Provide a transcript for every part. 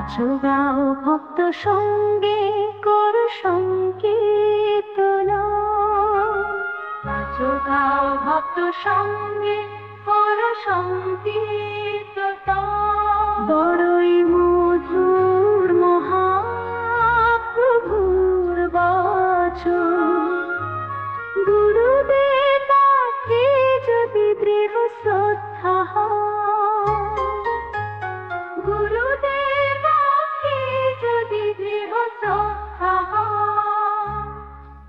নাচো গাও ভক্ত সঙ্গে কর সংকীর্তন। নাচো গাও ভক্ত সঙ্গে কর সংকীর্তন। বড়ই মধুর মহাপ্রভুর বচন। গুরুদেব ডাকে যদি দৃঢ় শ্রদ্ধা হয়, গুরুদেব ডাকে যদি দৃঢ় শ্রদ্ধা হয়,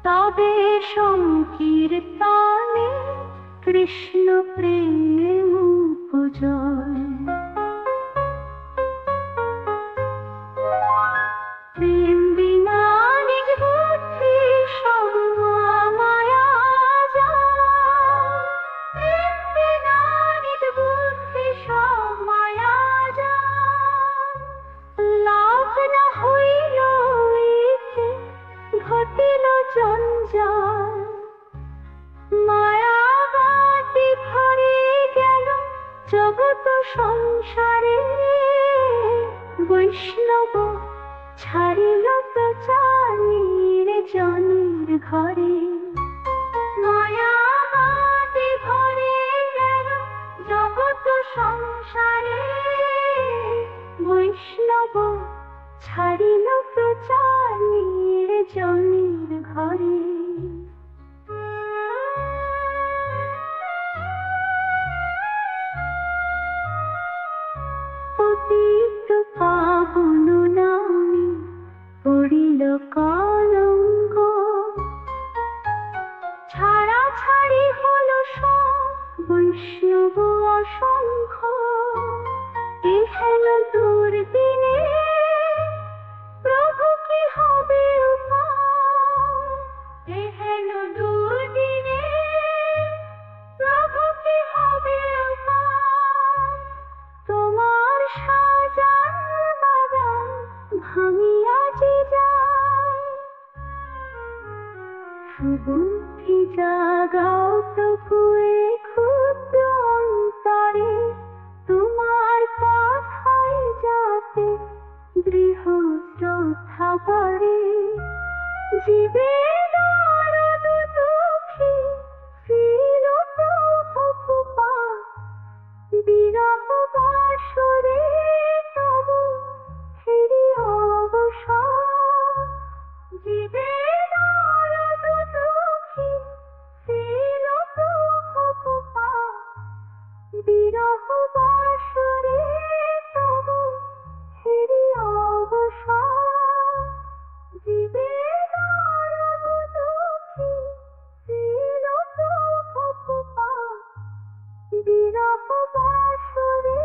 তবে সংকীর্তনে কৃষ্ণ প্রেম উপজয়। প্রেম বিনা নিজ বুদ্ধি মায়া যায়। প্রেম বিনা নিজ বুদ্ধি মায়া যায়। লাভ না হইল ইতি ঘটিল জঞ্জাল। মায়াবাতি ভরে গেল জগৎ সংসারে। বৈষ্ণব ছাড়িল প্রচারের জনের ঘরে। মায়াবাতি ভরে গেল জগৎ সংসারে। বৈষ্ণব ছাড়িল প্রচারের জনের ঘরে। পতিত পাবন নামে পড়িল কলঙ্ক। ছাড়া ছাড়ি হল সব বৈষ্ণব অসংখ্য। এহেন দুর্দিনে প্রভু কি হবে উপায়? এহেন দুর্দিনে প্রভু কি হবে উপায়? তোমার সাজান বাগান ভাঙিয়া যে যায়। সুবুদ্ধি জাগাও প্রভু এ ক্ষুদ্র অন্তরে। তোমার কথায় যাতে দৃঢ় শ্রদ্ধা করে। জীবের দরদ দুঃখী ছিল প্রভু কৃপা। বিরহ বাসরে তবু ফিরি অবসর। জীবের দরদ দুঃখী ছিল প্রভু কৃপা। বিরহ বাসরে তবু ফিরি অবসর। জীবের দরদ দুঃখী ছিল প্রভু কৃপা। বিরহ বাসরে